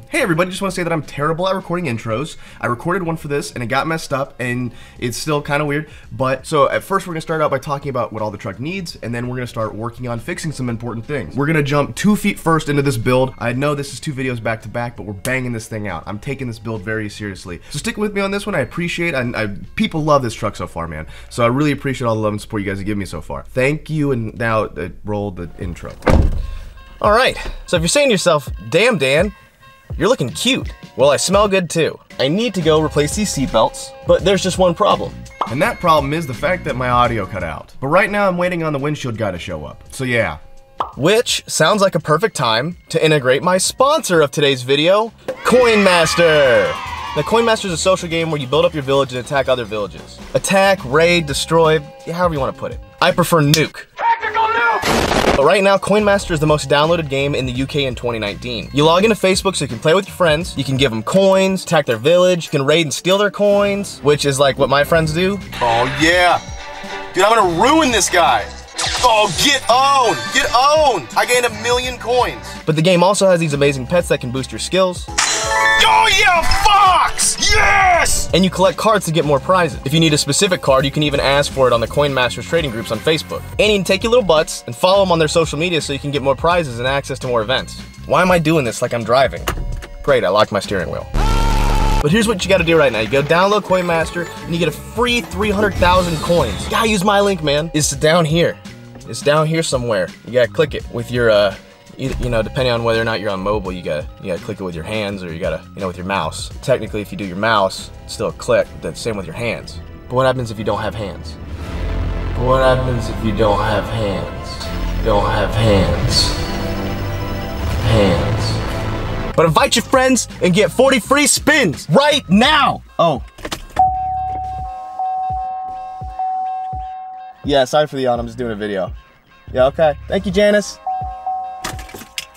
Hey everybody, just want to say that I'm terrible at recording intros. I recorded one for this and it got messed up and it's still kind of weird. But so at first we're going to start out by talking about what all the truck needs, and then we're going to start working on fixing some important things. We're going to jump 2 feet first into this build. I know this is 2 videos back to back, but we're banging this thing out. I'm taking this build very seriously. So stick with me on this one. I appreciate it. People love this truck so far, man. So I really appreciate all the love and support you guys have given me so far. Thank you, and now roll the intro. All right, so if you're saying to yourself, damn Dan, you're looking cute. Well, I smell good too. I need to go replace these seat belts, but there's just one problem. And that problem is the fact that my audio cut out. But right now I'm waiting on the windshield guy to show up. So yeah. Which sounds like a perfect time to integrate my sponsor of today's video, Coin Master. Now, Coin Master is a social game where you build up your village and attack other villages. Attack, raid, destroy, however you want to put it. I prefer nuke. Tactical nuke! But right now, Coin Master is the most downloaded game in the UK in 2019. You log into Facebook so you can play with your friends, you can give them coins, attack their village, you can raid and steal their coins, which is like what my friends do. Oh yeah! Dude, I'm gonna ruin this guy! Oh, get owned! Get owned! I gained 1 million coins! But the game also has these amazing pets that can boost your skills. Oh yeah, fox! Yes! And you collect cards to get more prizes. If you need a specific card, you can even ask for it on the Coin Masters trading groups on Facebook. And you can take your little butts and follow them on their social media so you can get more prizes and access to more events. Why am I doing this like I'm driving? Great, I locked my steering wheel. But here's what you gotta do right now. You go download Coin Master and you get a free 300,000 coins. You gotta use my link, man. It's down here. It's down here somewhere. You gotta click it with your, you know, depending on whether or not you're on mobile, you gotta click it with your hands, or you gotta, with your mouse. Technically, if you do your mouse, it's still a click. That's the same with your hands. But what happens if you don't have hands? But what happens if you don't have hands? Don't have hands. Hands. But invite your friends and get 40 free spins right now! Oh. Yeah, sorry for the yawn, I'm just doing a video. Yeah, okay. Thank you, Janice.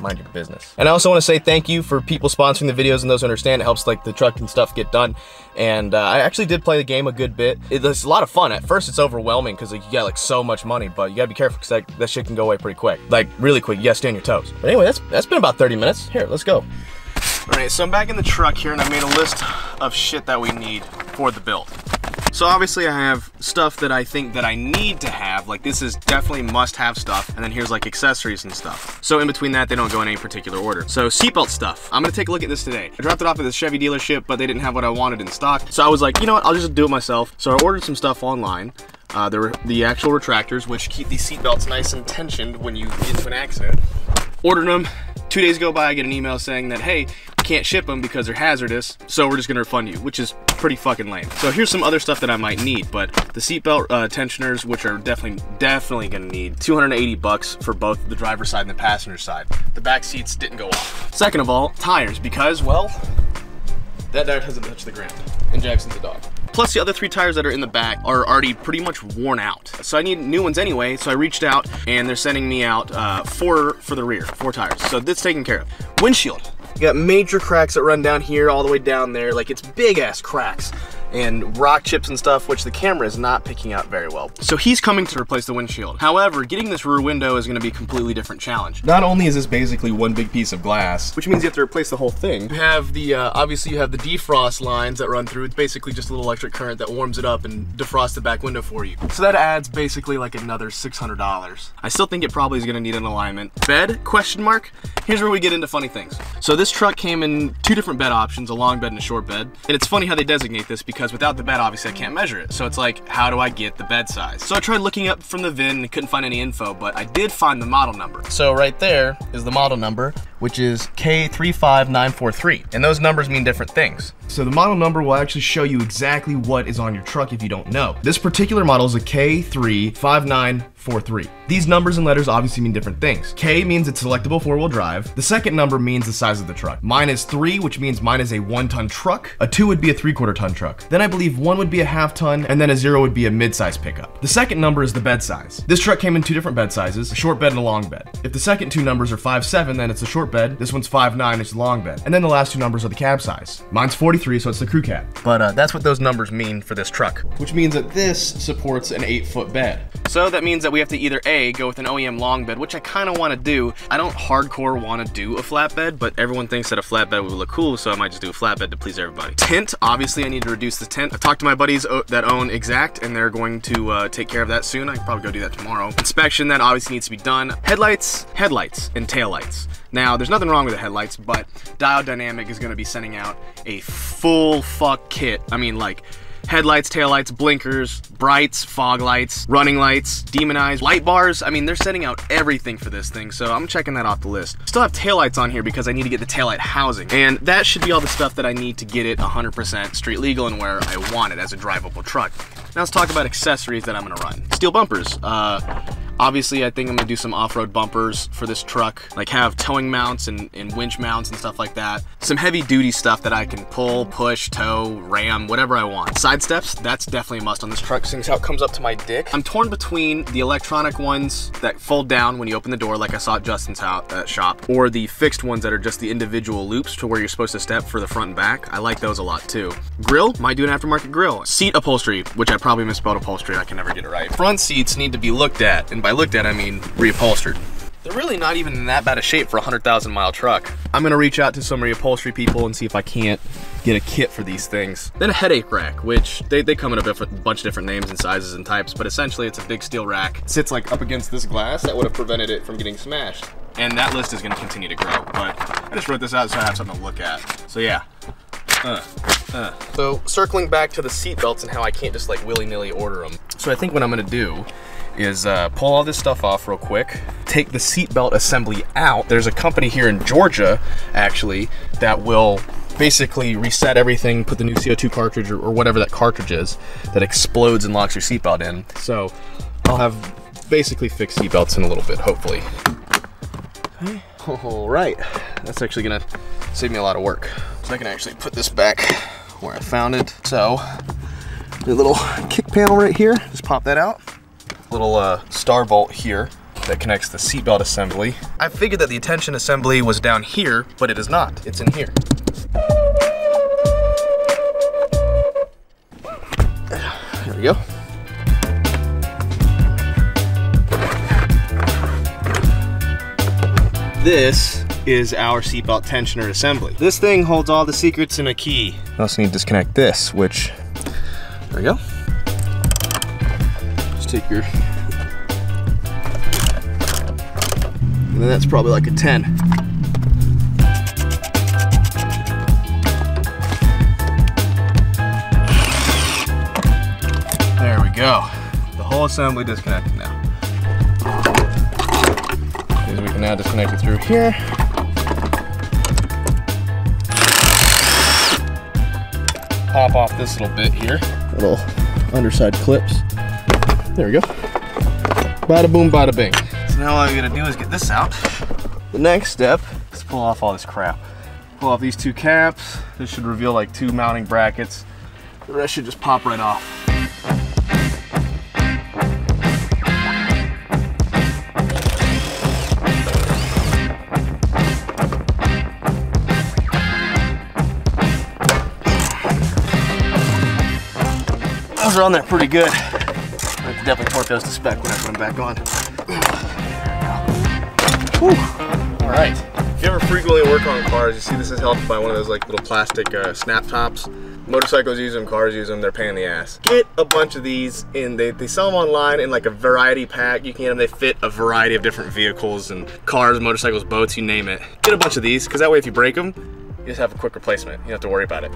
Mind your business. And I also want to say thank you for people sponsoring the videos and those who understand. It helps like the truck and stuff get done. And I actually did play the game a good bit. It's a lot of fun. At first it's overwhelming because like, you got like so much money, but you gotta be careful because that shit can go away pretty quick. Like really quick, you gotta stay on your toes. But anyway, that's been about 30 minutes. Here, let's go. All right, so I'm back in the truck here and I made a list of shit that we need for the build. So obviously I have stuff that I think that I need to have, like this is definitely must-have stuff, and then here's like accessories and stuff. So in between that, they don't go in any particular order. So seatbelt stuff, I'm gonna take a look at this today. I dropped it off at the Chevy dealership, but they didn't have what I wanted in stock. So I was like, you know what, I'll just do it myself. So I ordered some stuff online. There were the actual retractors, which keep these seatbelts nice and tensioned when you get into an accident. Ordered them. 2 days go by, I get an email saying that, hey, we can't ship them because they're hazardous, so we're just gonna refund you, which is pretty fucking lame. So here's some other stuff that I might need, but the seatbelt tensioners, which are definitely gonna need 280 bucks for both the driver's side and the passenger side. The back seats didn't go off. Second of all, tires, because, well, that doesn't touch the ground, and Jackson's a dog. Plus the other 3 tires that are in the back are already pretty much worn out. So I need new ones anyway, so I reached out and they're sending me out 4 for the rear, 4 tires. So that's taken care of. Windshield. You got major cracks that run down here all the way down there, like it's big ass cracks. And rock chips and stuff, which the camera is not picking up very well. So he's coming to replace the windshield. However, getting this rear window is gonna be a completely different challenge. Not only is this basically one big piece of glass, which means you have to replace the whole thing. You have the, obviously you have the defrost lines that run through. It's basically just a little electric current that warms it up and defrosts the back window for you. So that adds basically like another $600. I still think it probably is gonna need an alignment. Bed, question mark? Here's where we get into funny things. So this truck came in 2 different bed options, a long bed and a short bed. And it's funny how they designate this because without the bed, obviously I can't measure it. So it's like, how do I get the bed size? So I tried looking up from the VIN and couldn't find any info, but I did find the model number. So right there is the model number, which is K35943. And those numbers mean different things. So the model number will actually show you exactly what is on your truck if you don't know. This particular model is a K35943. These numbers and letters obviously mean different things. K means it's selectable 4-wheel drive. The second number means the size of the truck. Mine is 3, which means mine is a 1-ton truck. A 2 would be a 3/4 ton truck. Then I believe 1 would be a 1/2 ton, and then a 0 would be a mid-size pickup. The second number is the bed size. This truck came in 2 different bed sizes, a short bed and a long bed. If the second 2 numbers are 5'7", then it's a short bed. This one's 5'9", it's a long bed. And then the last 2 numbers are the cab size. Mine's 43, so it's the crew cab. But that's what those numbers mean for this truck, which means that this supports an 8-foot bed. So that means that we have to either A, go with an OEM long bed, which I kind of want to do. I don't hardcore want to do a flatbed, but everyone thinks that a flatbed would look cool, so I might just do a flatbed to please everybody. Tint, obviously I need to reduce the tint. I've talked to my buddies that own Exact, and they're going to take care of that soon. I can probably go do that tomorrow. Inspection, that obviously needs to be done. Headlights, and taillights. Now, there's nothing wrong with the headlights, but Diode Dynamic is gonna be sending out a full fuck kit. I mean, like, headlights, taillights, blinkers, brights, fog lights, running lights, demonized light bars. I mean, they're sending out everything for this thing, so I'm checking that off the list. Still have taillights on here because I need to get the taillight housing, and that should be all the stuff that I need to get it 100% street legal and where I want it as a drivable truck. Now let's talk about accessories that I'm gonna run. Steel bumpers. Obviously, I think I'm gonna do some off-road bumpers for this truck, like have towing mounts and winch mounts and stuff like that. Some heavy-duty stuff that I can pull, push, tow, ram, whatever I want. Side steps, that's definitely a must on this truck, seeing how it comes up to my dick. I'm torn between the electronic ones that fold down when you open the door, like I saw at Justin's shop, or the fixed ones that are just the individual loops to where you're supposed to step for the front and back. I like those a lot too. Grill, might do an aftermarket grill. Seat upholstery, which I probably misspelled upholstery, I can never get it right. Front seats need to be looked at, and by looked at I mean reupholstered. They're really not even in that bad a shape for a 100,000 mile truck. I'm gonna reach out to some reupholstery people and see if I can't get a kit for these things. Then a headache rack, which they come in a bunch of different names and sizes and types, but essentially it's a big steel rack. It sits like up against this glass that would have prevented it from getting smashed. And that list is gonna continue to grow, but I just wrote this out so I have something to look at. So yeah. So circling back to the seat belts and how I can't just like willy-nilly order them. So I think what I'm gonna do is pull all this stuff off real quick, take the seatbelt assembly out. There's a company here in Georgia, actually, that will basically reset everything, put the new CO2 cartridge or whatever that cartridge is that explodes and locks your seatbelt in. So I'll have basically fixed seatbelts in a little bit, hopefully. Okay. All right, that's actually gonna save me a lot of work. So I can actually put this back where I found it. So the little kick panel right here, just pop that out. Little star bolt here that connects the seatbelt assembly. I figured that the attention assembly was down here, but it is not. It's in here. There we go. This is our seatbelt tensioner assembly. This thing holds all the secrets in a key. I also need to disconnect this, which, there we go. Take your, and then that's probably like a 10. There we go. The whole assembly disconnected now. Because we can now disconnect it through here. Pop off this little bit here, little underside clips. There we go. Bada boom, bada bing. So now all I gotta do is get this out. The next step is pull off all this crap. Pull off these two caps. This should reveal like 2 mounting brackets. The rest should just pop right off. Those are on there pretty good. I can definitely torque those to spec when I put them back on. Whew. All right. If you ever frequently work on cars, you see this is helped by one of those like little plastic snap tops. Motorcycles use them, cars use them, they're a pain in the ass. Get a bunch of these, and they sell them online in like a variety pack. You can get them, they fit a variety of different vehicles and cars, motorcycles, boats, you name it. Get a bunch of these, because that way if you break them, you just have a quick replacement. You don't have to worry about it.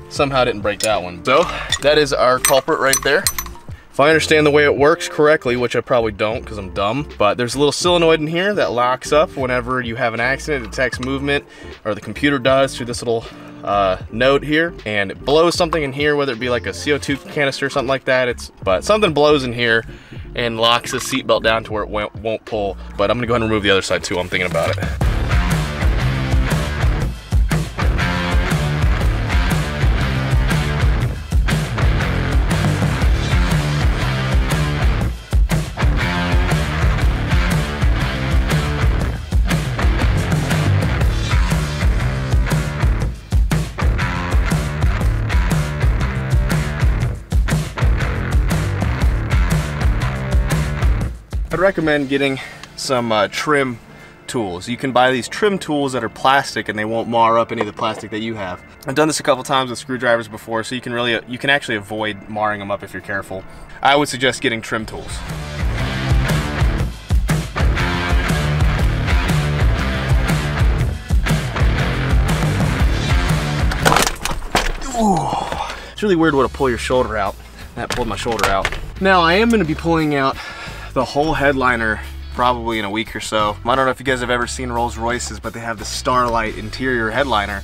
Somehow I didn't break that one. So that is our culprit right there. If I understand the way it works correctly, which I probably don't because I'm dumb, but there's a little solenoid in here that locks up whenever you have an accident, it detects movement, or the computer does through this little node here, and it blows something in here, whether it be like a CO2 canister or something like that. But something blows in here and locks the seatbelt down to where it won't pull. But I'm gonna go ahead and remove the other side too, I'm thinking about it. I'd recommend getting some trim tools. You can buy these trim tools that are plastic and they won't mar up any of the plastic that you have. I've done this a couple times with screwdrivers before, so you can actually avoid marring them up if you're careful. I would suggest getting trim tools. Ooh, it's really weird to pull your shoulder out. That pulled my shoulder out. Now I am going to be pulling out the whole headliner probably in a week or so. I don't know if you guys have ever seen Rolls Royces, but they have the Starlight interior headliner.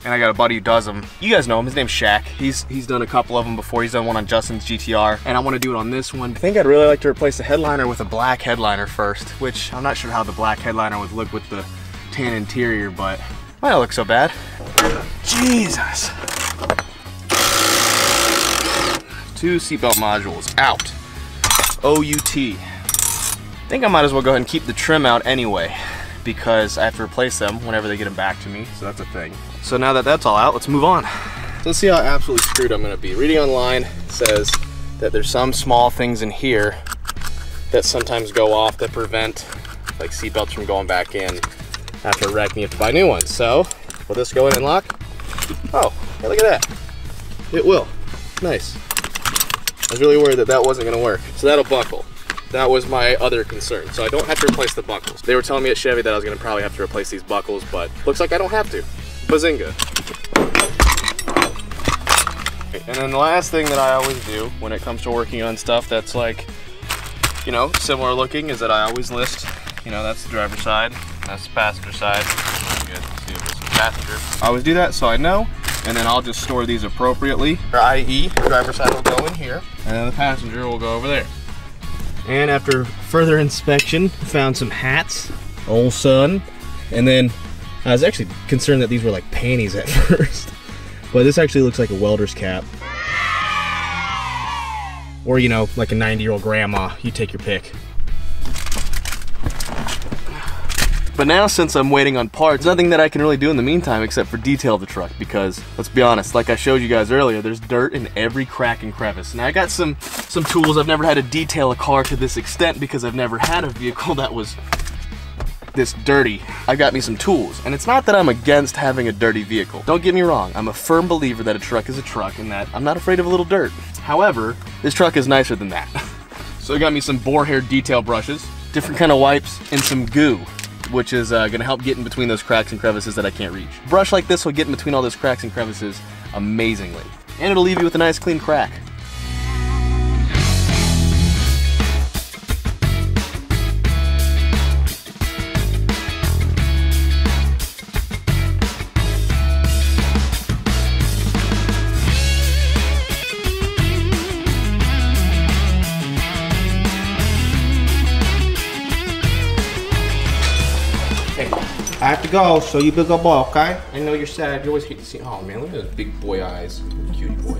And I got a buddy who does them. You guys know him, his name's Shaq. He's done a couple of them before. He's done one on Justin's GTR, and I want to do it on this one. I think I'd really like to replace the headliner with a black headliner first, which I'm not sure how the black headliner would look with the tan interior, but it might not look so bad. Jesus. 2 seatbelt modules out. OUT. I think I might as well go ahead and keep the trim out anyway, because I have to replace them whenever they get them back to me, so that's a thing. So now that that's all out, let's move on. Let's see how absolutely screwed I'm gonna be. Reading online says that there's some small things in here that sometimes go off that prevent like seatbelts from going back in after a wreck and you have to buy new ones. So, will this go in and lock? Oh, hey, look at that. It will. Nice. I was really worried that that wasn't gonna work. So that'll buckle. That was my other concern. So I don't have to replace the buckles. They were telling me at Chevy that I was gonna probably have to replace these buckles, but looks like I don't have to. Bazinga. And then the last thing that I always do when it comes to working on stuff that's like, you know, similar looking is that I always list, you know, that's the driver's side, that's the passenger side. You guys can see this is passenger. I always do that so I know, and then I'll just store these appropriately. Or i.e., the driver's side will go in here, and then the passenger will go over there. And after further inspection, found some hats, old son, and then I was actually concerned that these were like panties at first, but this actually looks like a welder's cap. Or, you know, like a 90-year-old grandma, you take your pick. But now, since I'm waiting on parts, nothing that I can really do in the meantime except for detail the truck, because let's be honest, like I showed you guys earlier, there's dirt in every crack and crevice. Now I got some tools. I've never had to detail a car to this extent because I've never had a vehicle that was this dirty. I got me some tools, and it's not that I'm against having a dirty vehicle. Don't get me wrong, I'm a firm believer that a truck is a truck and that I'm not afraid of a little dirt. However, this truck is nicer than that. So I got me some boar hair detail brushes, different kind of wipes, and some goo, which is gonna help get in between those cracks and crevices that I can't reach. A brush like this will get in between all those cracks and crevices amazingly. And it'll leave you with a nice clean crack. I have to go, so you big up ball, okay? I know you're sad. You always hate to see. Oh man, look at those big boy eyes. Cutie boy.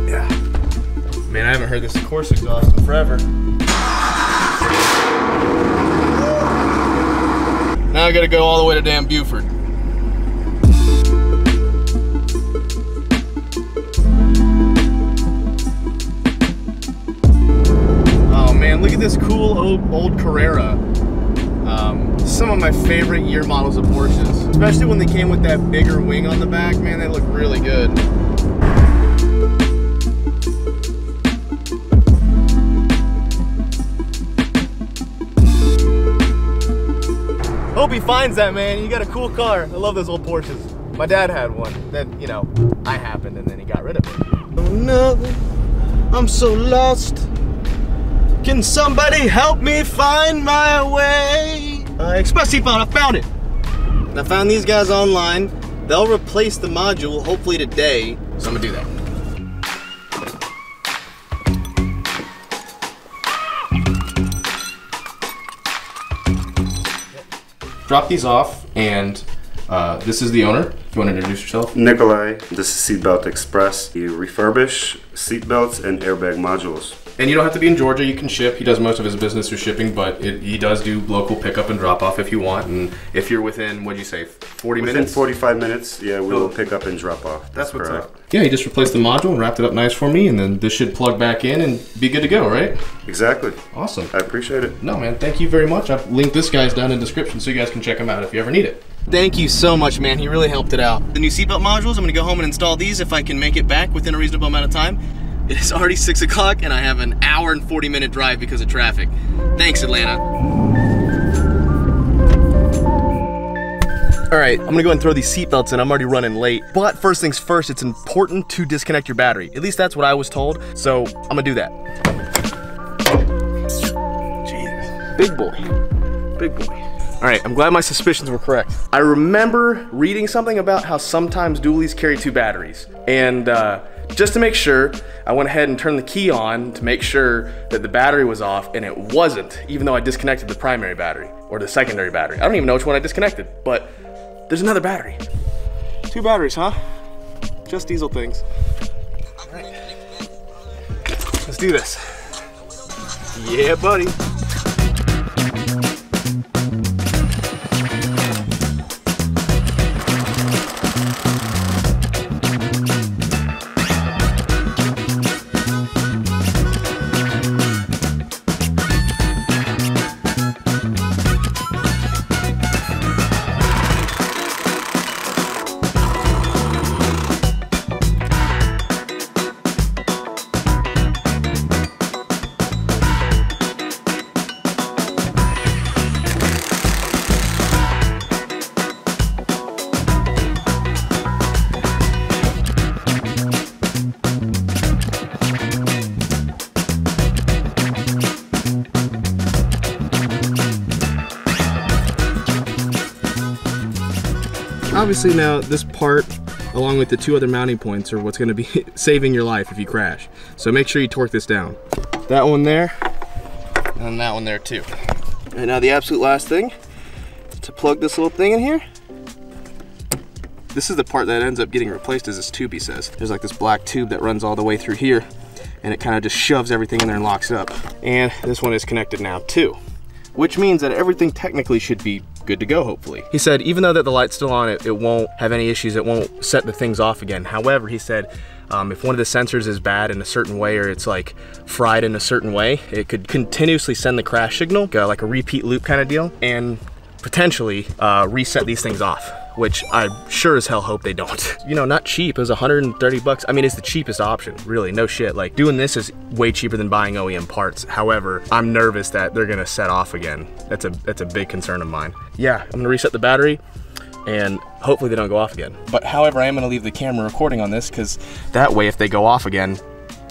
Yeah. Man, I haven't heard this course exhaust in forever. Now I gotta go all the way to damn Buford. Look at this cool old Carrera. Some of my favorite year models of Porsches, especially when they came with that bigger wing on the back. Man, they look really good. Hope he finds that, man. You got a cool car. I love those old Porsches. My dad had one. Then, you know, I happened and then he got rid of it. Oh no, I'm so lost. Can somebody help me find my way? Express seatbelt, I found it. I found these guys online. They'll replace the module hopefully today, so I'm gonna do that. Drop these off, and this is the owner. If you want to introduce yourself. Nikolai, this is Seatbelt Express. You refurbish seatbelts and airbag modules. And you don't have to be in Georgia, you can ship. He does most of his business through shipping, but he does do local pickup and drop off if you want. And if you're within, what'd you say, 40 minutes? Within 45 minutes, yeah, we will pick up and drop off. That's what's up. Yeah, he just replaced the module and wrapped it up nice for me, and then this should plug back in and be good to go, right? Exactly. Awesome. I appreciate it. No, man, thank you very much. I've linked this guy's down in the description so you guys can check him out if you ever need it. Thank you so much, man. He really helped it out. The new seatbelt modules, I'm gonna go home and install these if I can make it back within a reasonable amount of time. It is already 6 o'clock and I have an hour and 40-minute drive because of traffic. Thanks, Atlanta. All right, I'm gonna go ahead and throw these seatbelts in. I'm already running late. But first things first, it's important to disconnect your battery. At least that's what I was told, so I'm gonna do that. Jeez, big boy, big boy. All right, I'm glad my suspicions were correct. I remember reading something about how sometimes dualies carry 2 batteries. And just to make sure, I went ahead and turned the key on to make sure that the battery was off, and it wasn't, even though I disconnected the primary battery or the secondary battery. I don't even know which one I disconnected, but there's another battery. 2 batteries, huh? Just diesel things. All right, let's do this. Yeah, buddy. Obviously now this part, along with the 2 other mounting points, are what's gonna be saving your life if you crash. So make sure you torque this down. That one there, and that one there too. And now the absolute last thing, to plug this little thing in here. This is the part that ends up getting replaced, as this tube, he says. There's like this black tube that runs all the way through here, and it kind of just shoves everything in there and locks it up. And this one is connected now too, which means that everything technically should be good to go, hopefully. He said even though that the light's still on, it won't have any issues, it won't set the things off again. However, he said if one of the sensors is bad in a certain way, or it's like fried in a certain way, it could continuously send the crash signal, like a repeat loop kind of deal, and potentially reset these things off, which I sure as hell hope they don't. You know, not cheap. It was 130 bucks. I mean, it's the cheapest option, really, no shit. Like, doing this is way cheaper than buying OEM parts. However, I'm nervous that they're gonna set off again. That's a big concern of mine. Yeah, I'm gonna reset the battery, and hopefully they don't go off again. But however, I am gonna leave the camera recording on this, because that way, if they go off again,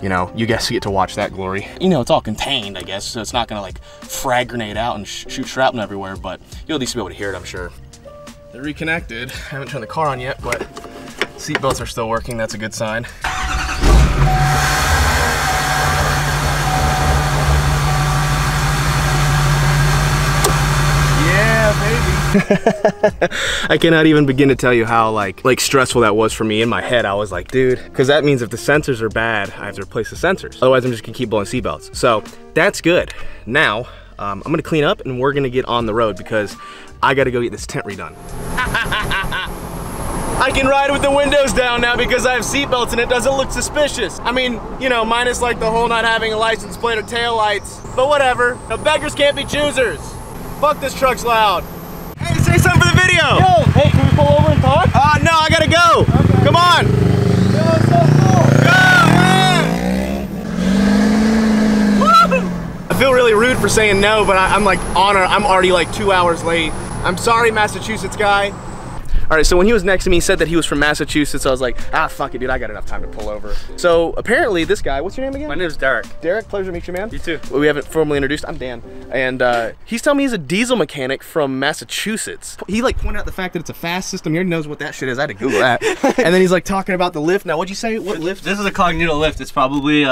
you know, you guys get to watch that glory. You know, it's all contained, I guess, so it's not gonna like frag grenade out and shoot shrapnel everywhere, but you'll at least be able to hear it, I'm sure. They're reconnected. I haven't turned the car on yet, but seat belts are still working. That's a good sign. Yeah, baby. I cannot even begin to tell you how like stressful that was for me. In my head, I was like, dude, because that means if the sensors are bad, I have to replace the sensors. Otherwise, I'm just gonna keep blowing seat belts. So that's good. Now, I'm gonna clean up and we're gonna get on the road because I gotta go get this tent redone. I can ride with the windows down now because I have seatbelts and it doesn't look suspicious. I mean, you know, minus like the whole not having a license plate or tail lights, but whatever. No, beggars can't be choosers. Fuck, this truck's loud. Hey, say something for the video. Yo, hey, can we pull over and talk? No, I gotta go. Okay. Come on. Yo, it's so cool. Go, man. Woo! I feel really rude for saying no, but I'm like I'm already like 2 hours late. I'm sorry, Massachusetts guy. All right, so when he was next to me, he said that he was from Massachusetts. So I was like, fuck it, dude, I got enough time to pull over. So apparently this guy, what's your name again? My name is Derek. Derek, pleasure to meet you, man. You too. We haven't formally introduced. I'm Dan. And he's telling me he's a diesel mechanic from Massachusetts. He like pointed out the fact that it's a fast system. He already knows what that shit is. I had to Google that. And then he's like talking about the lift. Now, what'd you say? What lift? This is a Cognito lift. It's probably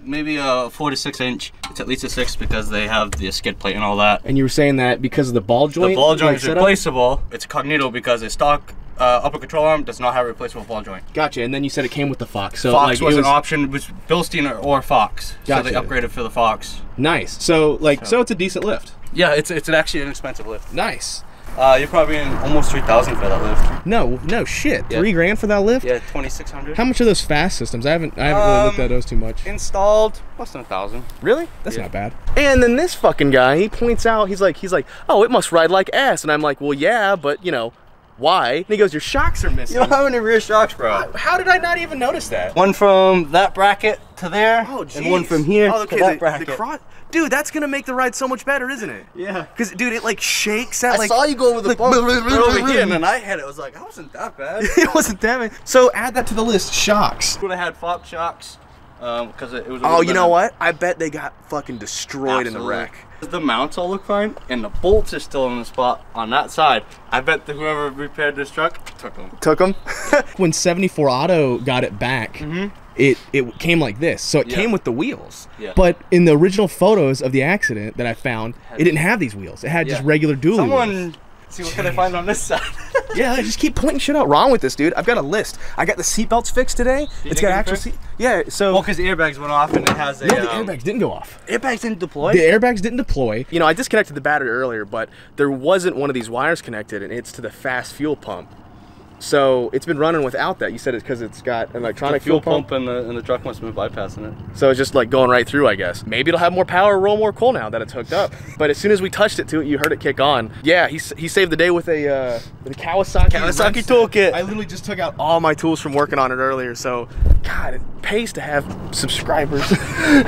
maybe a 4 to 6 inch. It's at least a 6 because they have the skid plate and all that. And you were saying that because of the ball joint? The ball joint is replaceable. It's a Cognito because a stock upper control arm does not have a replaceable ball joint. Gotcha. And then you said it came with the Fox. So Fox like, was an option. It was Bilstein or Fox. Gotcha. So they upgraded for the Fox. Nice. So like, so it's a decent lift. Yeah, it's actually an expensive lift. Nice. You're probably in almost 3,000 for that lift. No shit. Yeah. $3 grand for that lift? Yeah, 2,600. How much are those fast systems? I haven't really looked at those too much. Installed less than 1,000. Really? That's not bad. And then this fucking guy, he points out, he's like, oh, it must ride like ass. And I'm like, well, yeah, but you know, why? And he goes, your shocks are missing. You don't have any rear shocks, bro. How did I not even notice that? One from that bracket to there, and one from here to that bracket. Dude, that's gonna make the ride so much better, isn't it? Yeah. Cause dude, it like shakes at like. I saw you go over the bump over here, and then I hit it. I was like, I wasn't that bad. It wasn't that bad. So add that to the list. Shocks. Would have had Fox shocks, because it was. Oh, you know what? I bet they got fucking destroyed in the wreck. The mounts all look fine, and the bolts are still in the spot on that side. I bet that whoever repaired this truck took them. Took them? When 74 Auto got it back, it came like this. So it came with the wheels. Yeah. But in the original photos of the accident that I found, it didn't have these wheels. It had just regular dually wheels. See what can I find on this side? Yeah, I just keep pointing shit out wrong with this, dude. I've got a list. I got the seatbelts fixed today. It's got actual seat. Yeah, so. Well, because the airbags went off and it has a. No, the airbags didn't go off. Airbags didn't deploy? The airbags didn't deploy. You know, I disconnected the battery earlier, but there wasn't one of these wires connected, and it's to the fast fuel pump. So it's been running without that. You said it's because it's got an electronic fuel pump, and the truck must have been bypassing it. So it's just like going right through, I guess. Maybe it'll have more power, roll more coal now that it's hooked up. But as soon as we touched it to it, you heard it kick on. Yeah, he saved the day with a Kawasaki toolkit. I literally just took out all my tools from working on it earlier. So, God, it pays to have subscribers.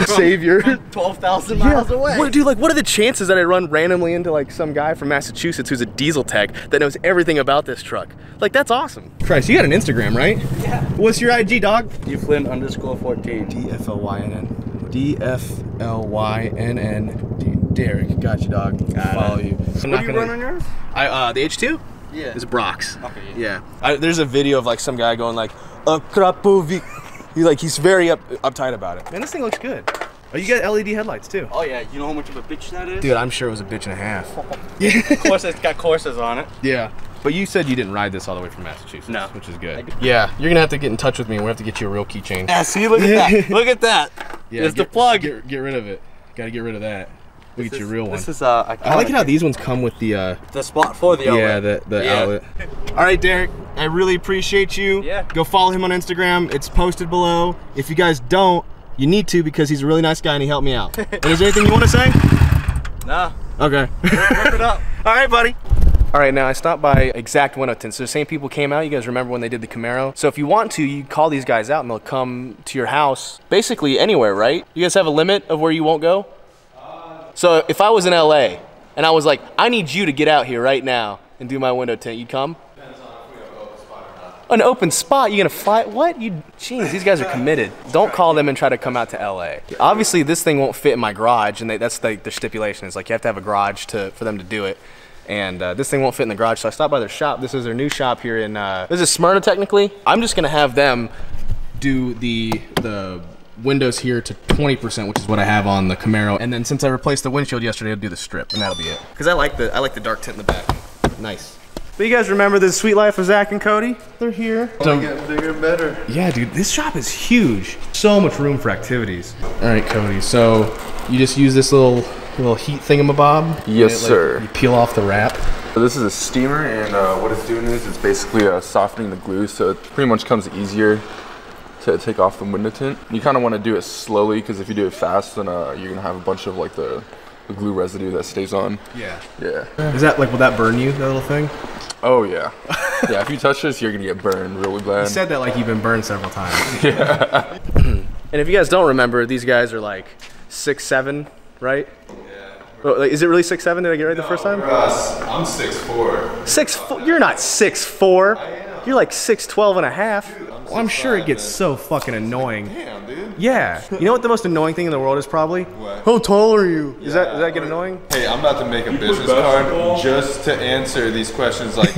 Savior. 12,000 miles away. What, dude, like, what are the chances that I run randomly into like some guy from Massachusetts who's a diesel tech that knows everything about this truck? Like, that's awesome. Christ, you got an Instagram, right? Yeah. What's your IG, dog? DFlynn_14. DFLYNN. DFLYNN. Derek, got you, dog. Follow you. What do you run on yours? The H2? Yeah. It's Brox. Okay. Yeah. There's a video of like some guy going like, Krapovic. He's very uptight about it. Man, this thing looks good. Oh, you got LED headlights too. Oh yeah, you know how much of a bitch that is? Dude, I'm sure it was a bitch and a half. Of course, it's got courses on it. Yeah. But you said you didn't ride this all the way from Massachusetts. No. Which is good. Yeah, you're gonna have to get in touch with me and we'll have to get you a real keychain. Yeah, see, look at that. Look at that. Yeah, it's the plug. Get rid of it. Gotta get rid of that. We'll get you a real one. This is I like it how these ones come with the spot for the outlet. Yeah, the outlet. All right, Derek, I really appreciate you. Yeah. Go follow him on Instagram. It's posted below. If you guys don't, you need to because he's a really nice guy and he helped me out. And is there anything you want to say? No. Okay. Rip it up. All right, buddy. All right, now I stopped by Exact Window Tints. So the same people came out. You guys remember when they did the Camaro? So if you want to, you call these guys out and they'll come to your house, basically anywhere, right? You guys have a limit of where you won't go? So if I was in LA and I was like, I need you to get out here right now and do my window tint, you'd come? Depends on if we have an open spot or not. An open spot? You gonna fly? What? Jeez, these guys are committed. Don't call them and try to come out to LA. Obviously, this thing won't fit in my garage, and that's like the stipulation. Is like you have to have a garage for them to do it. And this thing won't fit in the garage, so I stopped by their shop. This is their new shop here in, this is Smyrna technically. I'm just gonna have them do the windows here to 20%, which is what I have on the Camaro. And then since I replaced the windshield yesterday, I'll do the strip, and that'll be it. Cause I like the dark tint in the back. Nice. But you guys remember the sweet life of Zach and Cody? They're here. Only getting bigger and better. Yeah, dude, this shop is huge. So much room for activities. All right, Cody, so you just use this little heat thingamabob? Yes, sir. You peel off the wrap. So this is a steamer, and what it's doing is it's basically softening the glue, so it pretty much comes easier to take off the window tint. You kind of want to do it slowly, because if you do it fast, then you're gonna have a bunch of like the glue residue that stays on. Yeah. Yeah. Is that like, will that burn you, that little thing? Oh yeah. Yeah, if you touch this, you're gonna get burned really bad. You said that like you've been burned several times. Yeah. And if you guys don't remember, these guys are like 6'7", right? Oh, like, is it really 6'7"? Did I get it right the first time? I'm 6'4". 6'4"? You're not 6'4". I am. You're like 6'12 and a half. Dude, I'm Well, I'm sure it gets so fucking annoying. Damn, dude. Yeah. You know what the most annoying thing in the world is probably? What? How tall are you? Does that get annoying? Hey, I'm about to make a business card just to answer these questions like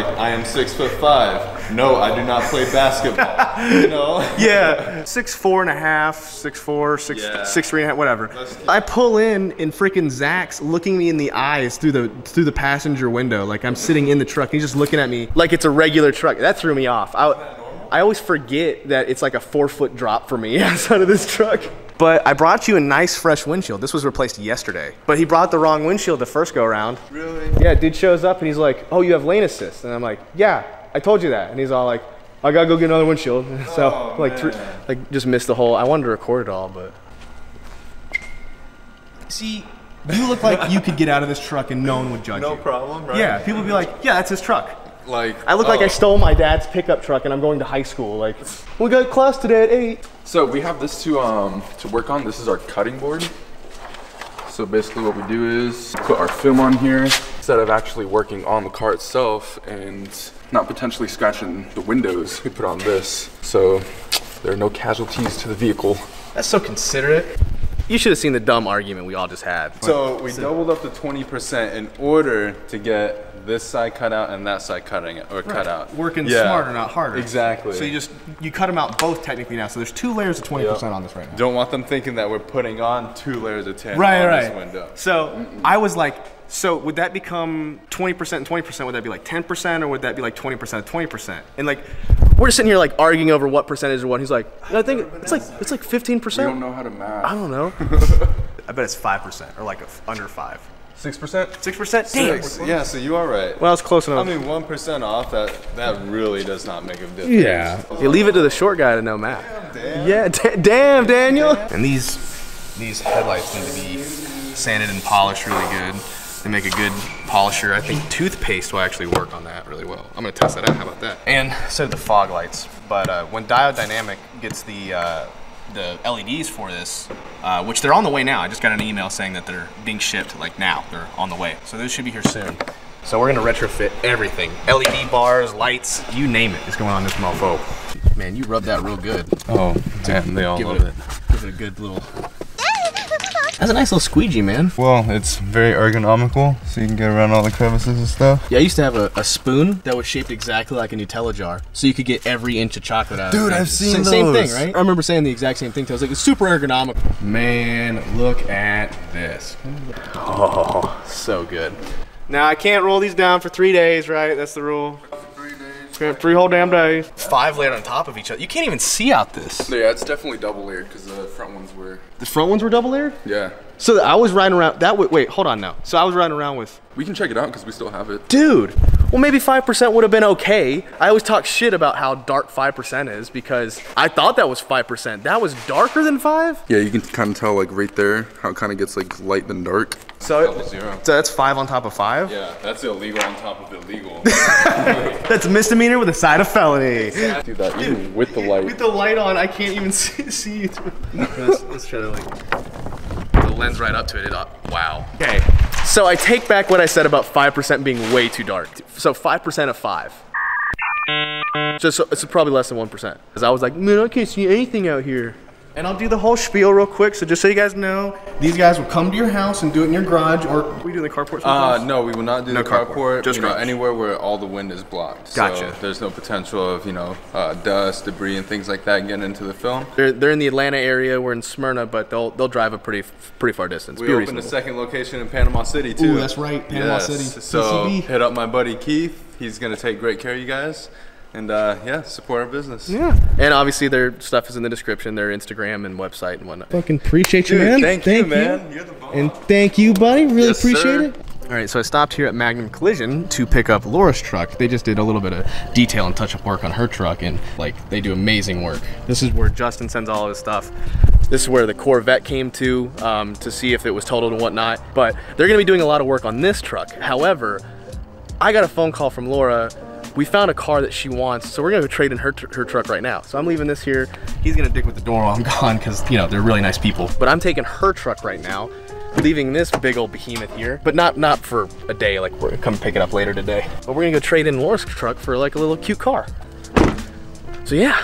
I am 6'5". No, I do not play basketball. You know? Yeah. 6'4.5", 6'4", 6'3.5", whatever. I pull in freaking Zach's looking me in the eyes through the passenger window, like I'm sitting in the truck. He's just looking at me like it's a regular truck. That threw me off. I always forget that it's like a 4-foot drop for me outside of this truck. But I brought you a nice fresh windshield. This was replaced yesterday. But he brought the wrong windshield the first go around. Really? Yeah, dude shows up and he's like, oh, you have lane assist. And I'm like, yeah, I told you that. And he's all like, I gotta go get another windshield. So like just missed the whole, I wanted to record it all, but. See, you look like you could get out of this truck and no one would judge you. No problem, right? Yeah, people would be like, yeah, that's his truck. Like, I look like I stole my dad's pickup truck and I'm going to high school. Like, we got class today at 8. So we have this to work on. This is our cutting board. So basically what we do is put our film on here instead of actually working on the car itself and not potentially scratching the windows. We put on this so there are no casualties to the vehicle. That's so considerate. You should have seen the dumb argument we all just had. So we doubled up to 20% in order to get this side cut out and that side cut out. Working smarter, not harder. Exactly. So you cut them out both technically now. So there's 2 layers of 20% on this right now. Don't want them thinking that we're putting on 2 layers of tin on this window. So I was like, so would that become 20% and 20%? Would that be like 10% or would that be like 20% of 20%? And like, we're just sitting here like arguing over what percentage or what. He's like, I think it's like 15%. We don't know how to math. I don't know. I bet it's 5% or like under 5. 6%? 6%? Damn. 6. Yeah, so you are right. Well, it's close enough. I mean, 1% off, that really does not make a difference. Yeah. You leave it to the short guy to know math. Damn. Yeah, damn, Daniel. And these headlights need to be sanded and polished really good. They make a good polisher. I think toothpaste will actually work on that really well. I'm gonna test that out. How about that? And so did the fog lights. But when Diode Dynamic gets the LEDs for this, which they're on the way now. I just got an email saying that they're being shipped like now. They're on the way. So those should be here soon. So we're gonna retrofit everything. LED bars, lights, you name it is going on this mofo. Man, you rubbed that real good. Oh, damn, they all love it. Give it a good little... That's a nice little squeegee, man. Well, it's very ergonomical, so you can get around all the crevices and stuff. Yeah, I used to have a spoon that was shaped exactly like a Nutella jar, so you could get every inch of chocolate out of it. Dude, I've seen those. Same thing, right? I remember saying the exact same thing to. I was like, it's super ergonomical. Man, look at this. Oh, so good. Now, I can't roll these down for 3 days, right? That's the rule. 3 whole damn days. 5 layered on top of each other. You can't even see out this. Yeah, it's definitely double layered because the front ones were. The front ones were double layered? Yeah. So I was riding around that way. Wait, hold on now. So I was riding around with. We can check it out because we still have it. Dude, well maybe 5% would have been okay. I always talk shit about how dark 5% is because I thought that was 5%. That was darker than 5? Yeah, you can kind of tell like right there how it kind of gets like light then dark. So that's 5 on top of 5? Yeah, that's illegal on top of illegal. That's a misdemeanor with a side of felony. Do that even with the light. With the light on, I can't even see you through. Let's try to like the lens right up to it. Wow. Okay. So I take back what I said about 5% being way too dark. So 5% of 5. So it's probably less than 1%. Because I was like, man, I can't see anything out here. And I'll do the whole spiel real quick. So just so you guys know, these guys will come to your house and do it in your garage, or we do the carport sometimes? No, we will not do the carport. Just anywhere where all the wind is blocked. Gotcha. So there's no potential of, dust, debris, and things like that getting into the film. They're in the Atlanta area. We're in Smyrna, but they'll drive a pretty far distance. We opened a second location in Panama City too. Ooh, that's right, Panama City. So PCB. hit up my buddy Keith. He's gonna take great care of you guys. And yeah, support our business. Yeah. And obviously their stuff is in the description, their Instagram and website and whatnot. Fucking appreciate you, man. Thank you, man. You're the boss. And thank you, buddy. Really Yes, appreciate sir. it. All right, so I stopped here at Magnum Collision to pick up Laura's truck. They just did a little bit of detail and touch-up work on her truck, and like they do amazing work. This is where Justin sends all of his stuff. This is where the Corvette came to see if it was totaled and whatnot. But they're gonna be doing a lot of work on this truck. However, I got a phone call from Laura. We found a car that she wants, so we're gonna go trade in her truck right now. So I'm leaving this here. He's gonna dig with the door while I'm gone, because they're really nice people. But I'm taking her truck right now, leaving this big old behemoth here, but not for a day. Like we're gonna come pick it up later today. But we're gonna go trade in Laura's truck for like a little cute car. So yeah,